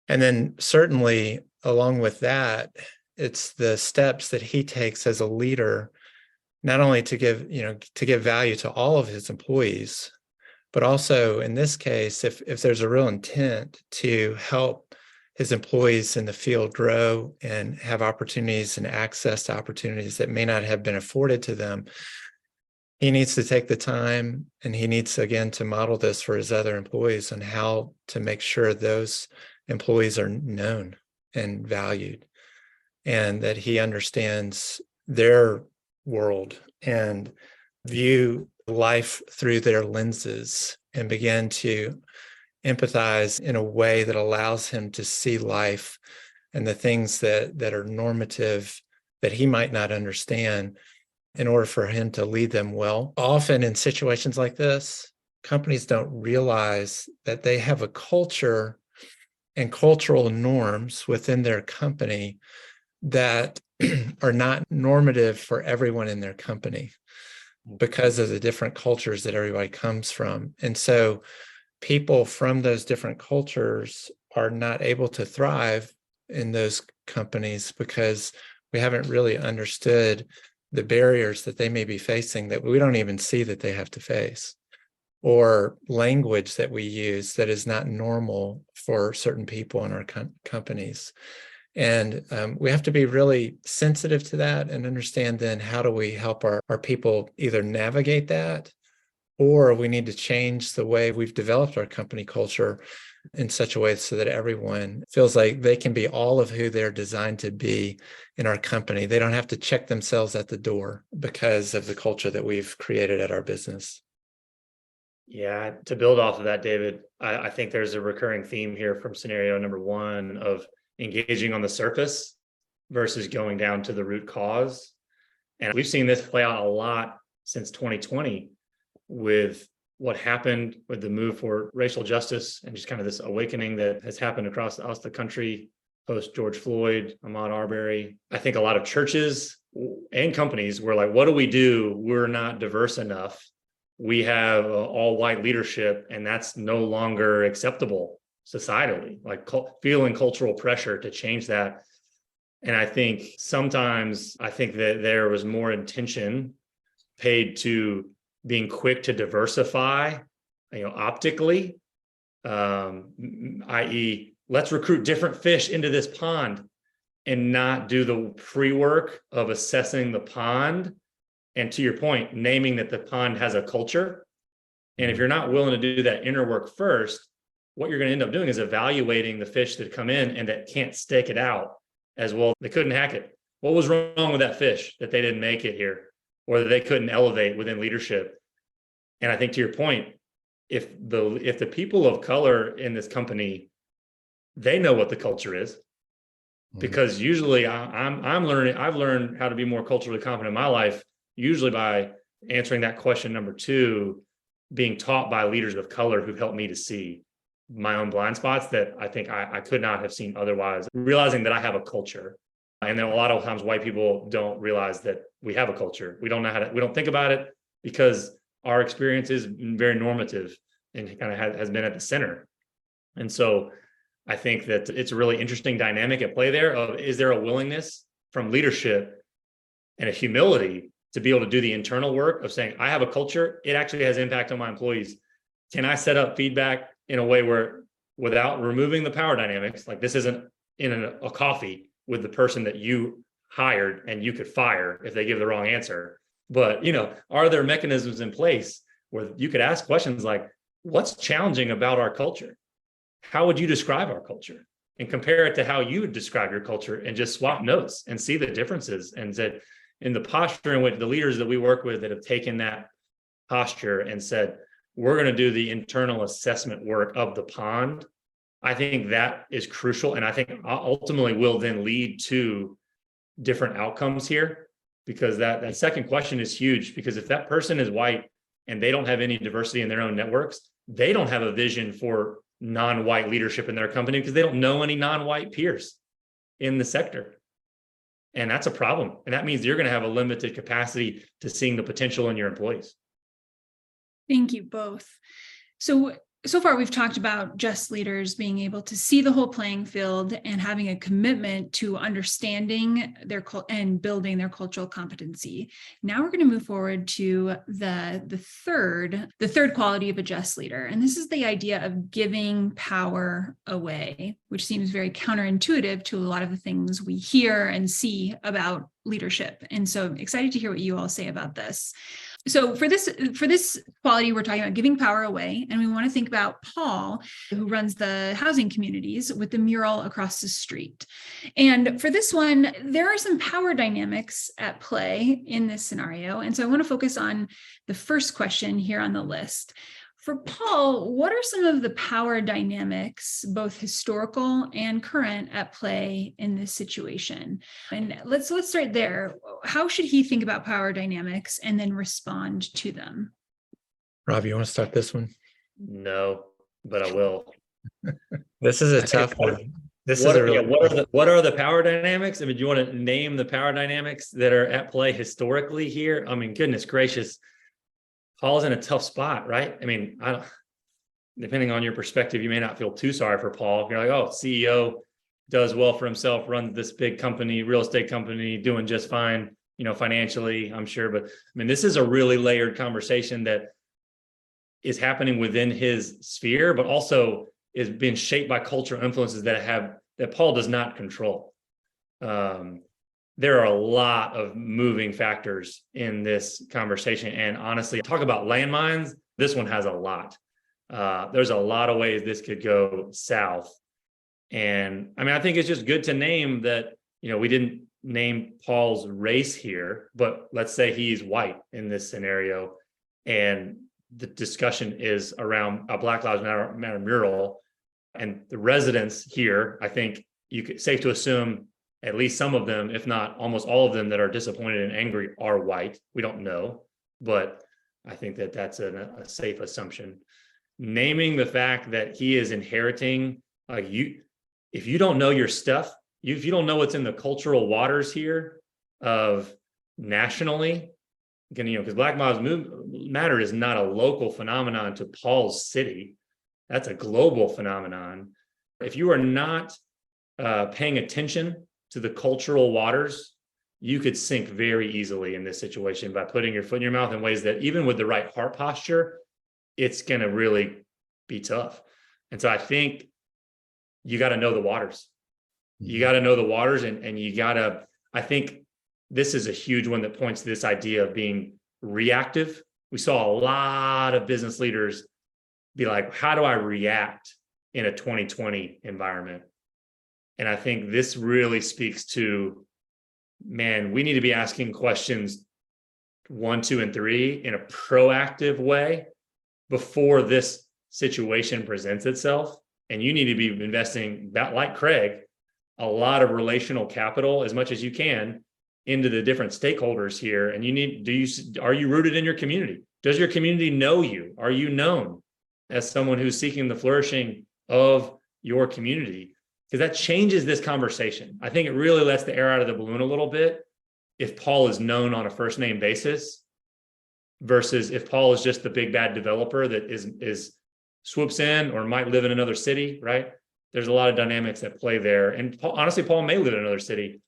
And then certainly along with that, it's the steps that he takes as a leader, not only to give value to all of his employees, but also in this case, if there's a real intent to help his employees in the field grow and have opportunities and access to opportunities that may not have been afforded to them, he needs to take the time, and he needs, again, to model this for his other employees on how to make sure those employees are known and valued, and that he understands their world and view life through their lenses and begin to empathize in a way that allows him to see life and the things that are normative that he might not understand, in order for him to lead them well. Often in situations like this, companies don't realize that they have a culture and cultural norms within their company that are not normative for everyone in their company because of the different cultures that everybody comes from. And so people from those different cultures are not able to thrive in those companies because we haven't really understood the barriers that they may be facing that we don't even see that they have to face, or language that we use that is not normal for certain people in our companies. And we have to be really sensitive to that and understand then how do we help our people either navigate that, or we need to change the way we've developed our company culture in such a way so that everyone feels like they can be all of who they're designed to be in our company. They don't have to check themselves at the door because of the culture that we've created at our business. Yeah, to build off of that, David, I think there's a recurring theme here from scenario number one of engaging on the surface versus going down to the root cause. And we've seen this play out a lot since 2020 with what happened with the move for racial justice and just kind of this awakening that has happened across the country post George Floyd, Ahmaud Arbery. I think a lot of churches and companies were like, what do we do? We're not diverse enough. We have all white leadership, and that's no longer acceptable societally, like feeling cultural pressure to change that. And I think sometimes that there was more attention paid to being quick to diversify, optically, i.e., let's recruit different fish into this pond and not do the pre-work of assessing the pond. And to your point, naming that the pond has a culture. And if you're not willing to do that inner work first, what you're going to end up doing is evaluating the fish that come in and that can't stake it out as well. They couldn't hack it. What was wrong with that fish that they didn't make it here, or that they couldn't elevate within leadership? And I think to your point, if the people of color in this company, they know what the culture is, because usually I've learned how to be more culturally competent in my life, usually by answering that question number two, being taught by leaders of color who've helped me to see my own blind spots that I think I could not have seen otherwise, realizing that I have a culture. And then a lot of times white people don't realize that we have a culture. We don't know we don't think about it because our experience is very normative and kind of has been at the center. And so I think that it's a really interesting dynamic at play there of, is there a willingness from leadership and a humility to be able to do the internal work of saying, I have a culture, it actually has impact on my employees. Can I set up feedback in a way where, without removing the power dynamics, like this isn't in a coffee with the person that you hired and you could fire if they give the wrong answer. But, are there mechanisms in place where you could ask questions like, what's challenging about our culture? How would you describe our culture? And compare it to how you would describe your culture, and just swap notes and see the differences. And that in the posture in which the leaders that we work with that have taken that posture and said, we're going to do the internal assessment work of the pond, I think that is crucial. And I think ultimately will then lead to different outcomes here, because that second question is huge. Because if that person is white and they don't have any diversity in their own networks, they don't have a vision for non-white leadership in their company because they don't know any non-white peers in the sector. And that's a problem. And that means you're going to have a limited capacity to seeing the potential in your employees. Thank you both. So far, we've talked about just leaders being able to see the whole playing field and having a commitment to understanding and building their cultural competency. Now we're going to move forward to the third quality of a just leader. And this is the idea of giving power away, which seems very counterintuitive to a lot of the things we hear and see about leadership. And so I'm excited to hear what you all say about this. So for this quality, we're talking about giving power away, and we want to think about Paul, who runs the housing communities, with the mural across the street. And for this one, there are some power dynamics at play in this scenario. And so I want to focus on the first question here on the list. For Paul, what are some of the power dynamics, both historical and current, at play in this situation? And let's start there. How should he think about power dynamics and then respond to them? Rob, you want to start this one? No, but I will. This is a tough one. What are the power dynamics? I mean, do you want to name the power dynamics that are at play historically here? I mean, goodness gracious. Paul's in a tough spot, right? I mean, depending on your perspective, you may not feel too sorry for Paul. You're like, oh, CEO does well for himself, runs this big company, real estate company, doing just fine, financially, I'm sure. But I mean, this is a really layered conversation that is happening within his sphere, but also is being shaped by cultural influences that Paul does not control. There are a lot of moving factors in this conversation. And honestly, talk about landmines. This one has a lot. There's a lot of ways this could go south. And I mean, I think it's just good to name that, we didn't name Paul's race here, but let's say he's white in this scenario. And the discussion is around a Black Lives Matter mural. And the residents here, I think safe to assume at least some of them, if not almost all of them that are disappointed and angry are white. We don't know, but I think that that's a safe assumption. Naming the fact that he is inheriting, if you don't know your stuff, if you don't know what's in the cultural waters here of nationally, because Black Lives Matter is not a local phenomenon to Paul's city. That's a global phenomenon. If you are not paying attention to the cultural waters, you could sink very easily in this situation by putting your foot in your mouth in ways that even with the right heart posture, it's going to really be tough. And so I think you got to know the waters. You got to know the waters and you got to, I think this is a huge one that points to this idea of being reactive. We saw a lot of business leaders be like, how do I react in a 2020 environment? And I think this really speaks to, man, we need to be asking questions 1, 2, and 3 in a proactive way before this situation presents itself. And you need to be investing, like Craig, a lot of relational capital as much as you can into the different stakeholders here. And are you rooted in your community? Does your community know you? Are you known as someone who's seeking the flourishing of your community? Because that changes this conversation. I think it really lets the air out of the balloon a little bit if Paul is known on a first name basis versus if Paul is just the big bad developer that is swoops in or might live in another city, right? There's a lot of dynamics that play there. And Paul may live in another city.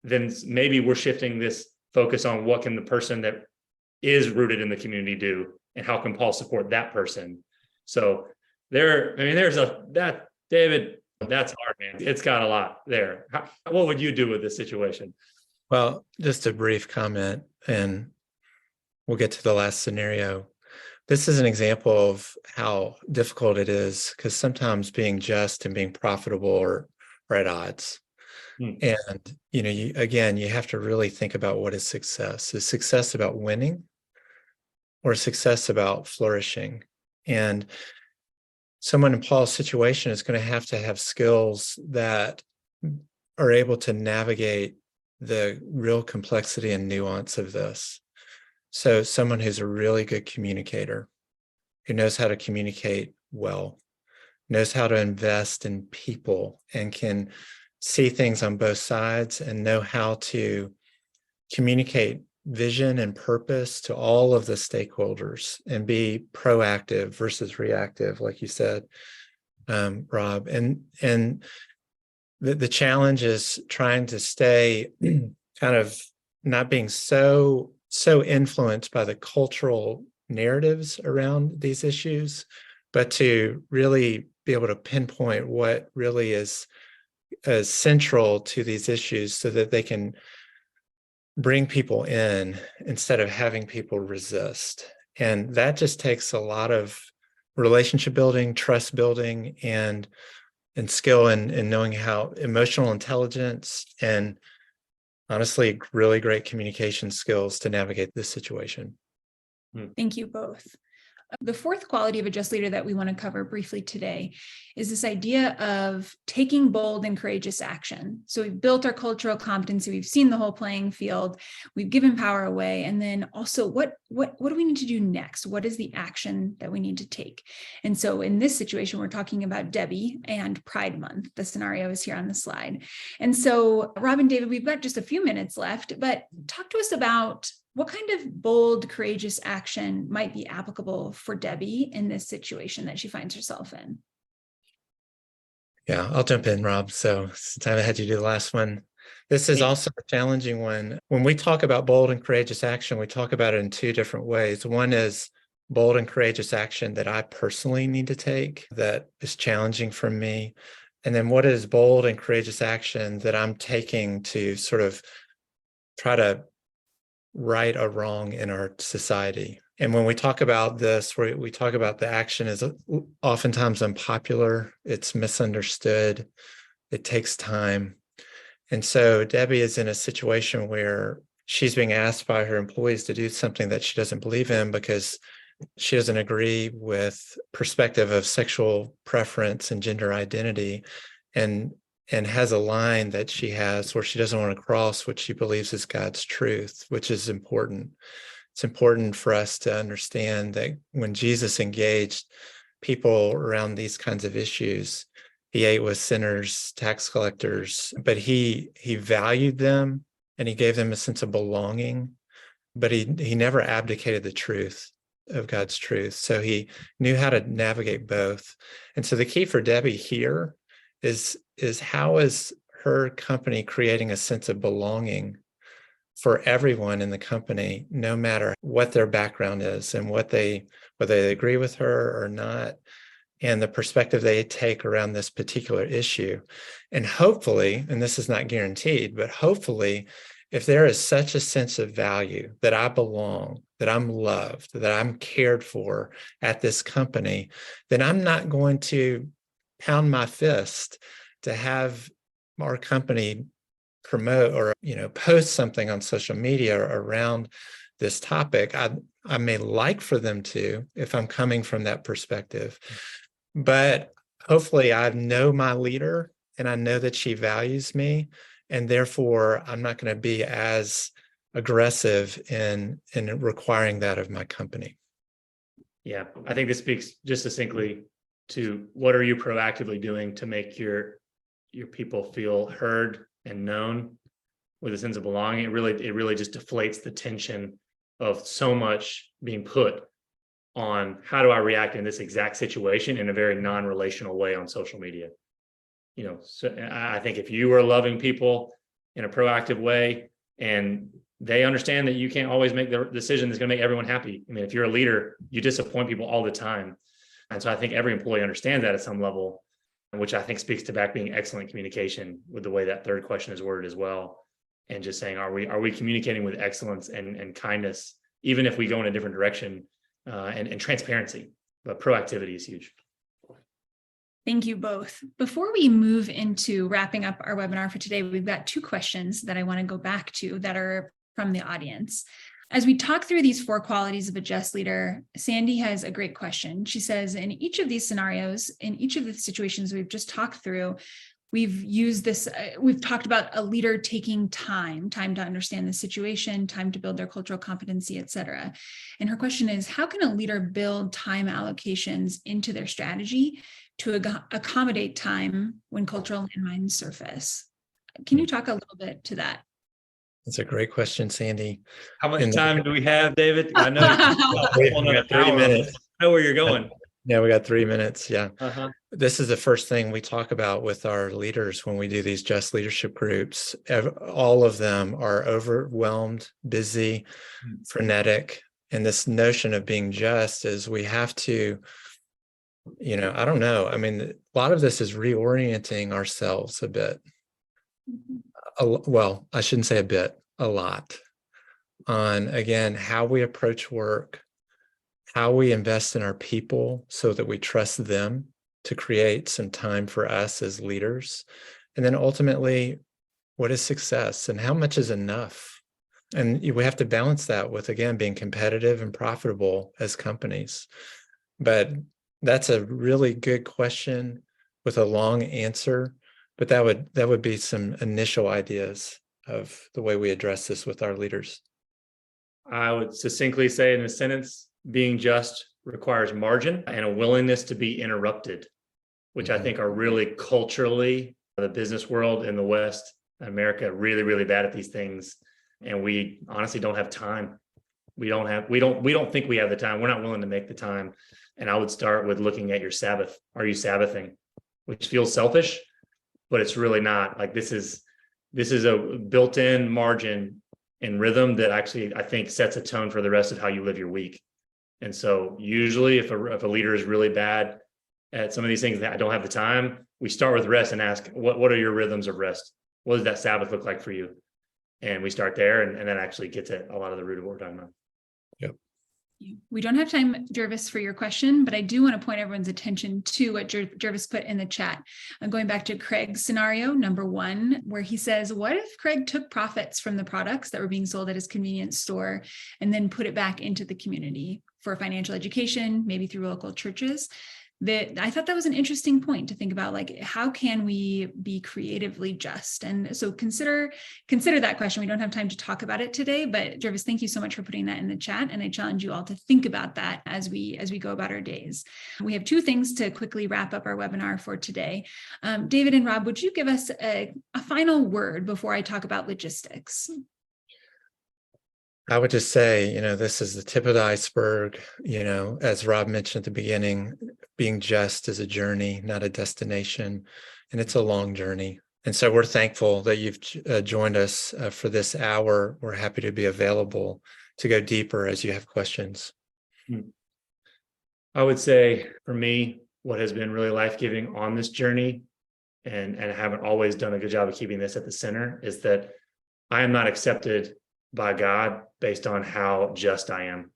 Then maybe we're shifting this focus on what can the person that is rooted in the community do and how can Paul support that person? So David, that's hard, man. It's got a lot there. What would you do with this situation? Well, just a brief comment, and we'll get to the last scenario. This is an example of how difficult it is because sometimes being just and being profitable are at odds. And, you have to really think about what is success. Is success about winning or success about flourishing? And someone in Paul's situation is going to have skills that are able to navigate the real complexity and nuance of this. So someone who's a really good communicator, who knows how to communicate well, knows how to invest in people and can see things on both sides and know how to communicate vision and purpose to all of the stakeholders and be proactive versus reactive, like you said, Rob. And the challenge is trying to stay kind of not being so influenced by the cultural narratives around these issues, but to really be able to pinpoint what really is central to these issues so that they can bring people in instead of having people resist. And that just takes a lot of relationship building, trust building, and skill in knowing how emotional intelligence and honestly, really great communication skills to navigate this situation. Thank you both. The fourth quality of a just leader that we want to cover briefly today is this idea of taking bold and courageous action. So we've built our cultural competency, we've seen the whole playing field, we've given power away, and then also what do we need to do next? What is the action that we need to take? And so in this situation, we're talking about Debbie and Pride Month. The scenario is here on the slide. And so Rob and David, we've got just a few minutes left, but talk to us about what kind of bold, courageous action might be applicable for Debbie in this situation that she finds herself in? Yeah, I'll jump in, Rob. So since I had you do the last one, this is also a challenging one. When we talk about bold and courageous action, we talk about it in two different ways. One is bold and courageous action that I personally need to take that is challenging for me. And then what is bold and courageous action that I'm taking to sort of try to right a wrong in our society? And when we talk about this, we talk about the action is oftentimes unpopular, it's misunderstood, it takes time. And so Debbie is in a situation where she's being asked by her employees to do something that she doesn't believe in because she doesn't agree with perspective of sexual preference and gender identity, and has a line that she has where she doesn't want to cross what she believes is God's truth, which is important. It's important for us to understand that when Jesus engaged people around these kinds of issues, he ate with sinners, tax collectors, but he valued them and he gave them a sense of belonging, but he never abdicated the truth of God's truth. So he knew how to navigate both. And so the key for Debbie here is how is her company creating a sense of belonging for everyone in the company, no matter what their background is and whether they agree with her or not, and the perspective they take around this particular issue. And hopefully, and this is not guaranteed, but hopefully, if there is such a sense of value that I belong, that I'm loved, that I'm cared for at this company, then I'm not going to pound my fist to have our company promote or post something on social media around this topic. I may like for them to, if I'm coming from that perspective, but hopefully I know my leader and I know that she values me, and therefore I'm not going to be as aggressive in requiring that of my company. Yeah, I think this speaks just succinctly to what are you proactively doing to make your people feel heard and known with a sense of belonging. It really just deflates the tension of so much being put on how do I react in this exact situation in a very non-relational way on social media. So I think if you are loving people in a proactive way and they understand that you can't always make the decision that's going to make everyone happy. I mean, if you're a leader, you disappoint people all the time. And so I think every employee understands that at some level, which I think speaks to back being excellent communication with the way that third question is worded as well. And just saying, are we communicating with excellence and kindness, even if we go in a different direction, and transparency, but proactivity is huge. Thank you both. Before we move into wrapping up our webinar for today, we've got two questions that I want to go back to that are from the audience. As we talk through these 4 qualities of a just leader, Sandy has a great question. She says, in each of these scenarios, in each of the situations we've just talked through, we've used this, we've talked about a leader taking time to understand the situation, time to build their cultural competency, et cetera. And her question is, how can a leader build time allocations into their strategy to accommodate time when cultural landmines surface? Can you talk a little bit to that? That's a great question, Sandy. How much time do we have, David? I know we got 30 minutes. I know where you're going. Yeah, we got 3 minutes. Yeah. Uh-huh. This is the first thing we talk about with our leaders when we do these just leadership groups. All of them are overwhelmed, busy, frenetic. And this notion of being just is we have to, I don't know. I mean, a lot of this is reorienting ourselves a bit. Well, I shouldn't say a bit, a lot, on, again, how we approach work, how we invest in our people so that we trust them to create some time for us as leaders. And then ultimately, what is success and how much is enough? And we have to balance that with, again, being competitive and profitable as companies. But that's a really good question with a long answer. But that would be some initial ideas of the way we address this with our leaders. I would succinctly say in a sentence, being just requires margin and a willingness to be interrupted, which I think are really culturally, the business world in the West, America, really, really bad at these things. And we honestly don't have time. We don't think we have the time. We're not willing to make the time. And I would start with looking at your Sabbath. Are you Sabbathing? Which feels selfish, but it's really not. Like this is a built-in margin and rhythm that actually I think sets a tone for the rest of how you live your week. And so usually if a leader is really bad at some of these things that I don't have the time, we start with rest and ask, what are your rhythms of rest? What does that Sabbath look like for you? And we start there, and then actually get to a lot of the root of what we're talking about. Yep. We don't have time, Jervis, for your question, but I do want to point everyone's attention to what Jervis put in the chat. I'm going back to Craig's scenario, number 1, where he says, what if Craig took profits from the products that were being sold at his convenience store and then put it back into the community for financial education, maybe through local churches? I thought that was an interesting point to think about, like, how can we be creatively just? And so consider that question. We don't have time to talk about it today, but Jervis, thank you so much for putting that in the chat. And I challenge you all to think about that as we go about our days. We have 2 things to quickly wrap up our webinar for today. David and Rob, would you give us a final word before I talk about logistics? I would just say, this is the tip of the iceberg. As Rob mentioned at the beginning, being just is a journey, not a destination, and it's a long journey. And so we're thankful that you've joined us for this hour. We're happy to be available to go deeper as you have questions. I would say for me, what has been really life-giving on this journey, and I haven't always done a good job of keeping this at the center, is that I am not accepted by God based on how just I am.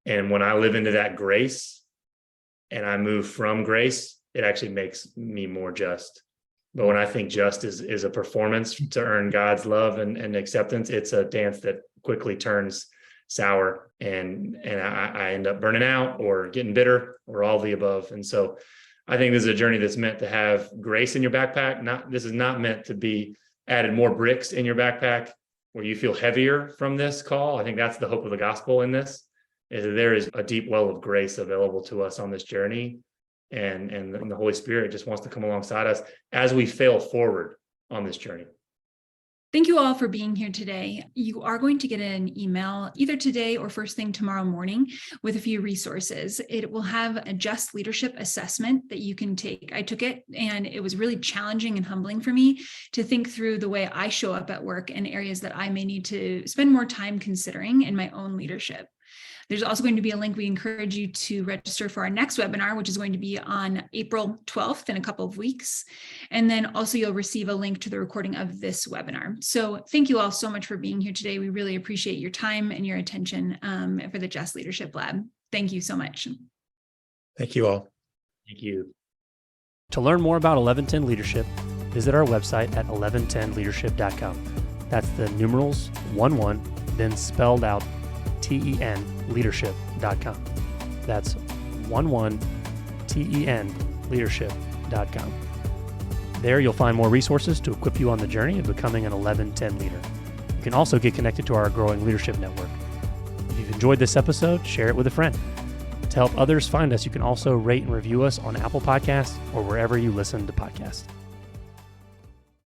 And when I live into that grace and I move from grace, it actually makes me more just. But when I think just is a performance to earn God's love and acceptance, it's a dance that quickly turns sour, and I end up burning out or getting bitter or all the above. And so I think this is a journey that's meant to have grace in your backpack. This is not meant to be added more bricks in your backpack where you feel heavier from this call. I think that's the hope of the gospel in this, is that there is a deep well of grace available to us on this journey. And the Holy Spirit just wants to come alongside us as we fail forward on this journey. Thank you all for being here today. You are going to get an email either today or first thing tomorrow morning with a few resources. It will have a just leadership assessment that you can take. I took it, and it was really challenging and humbling for me to think through the way I show up at work and areas that I may need to spend more time considering in my own leadership. There's also going to be a link. We encourage you to register for our next webinar, which is going to be on April 12th in a couple of weeks. And then also you'll receive a link to the recording of this webinar. So thank you all so much for being here today. We really appreciate your time and your attention for the Just Leadership Lab. Thank you so much. Thank you all. Thank you. To learn more about 1110 Leadership, visit our website at 1110leadership.com. That's the numerals 11, then spelled out TEN leadership.com. That's 11 TEN leadership.com. There you'll find more resources to equip you on the journey of becoming an 1110 leader. You can also get connected to our growing leadership network. If you've enjoyed this episode, share it with a friend. To help others find us, you can also rate and review us on Apple Podcasts or wherever you listen to podcasts.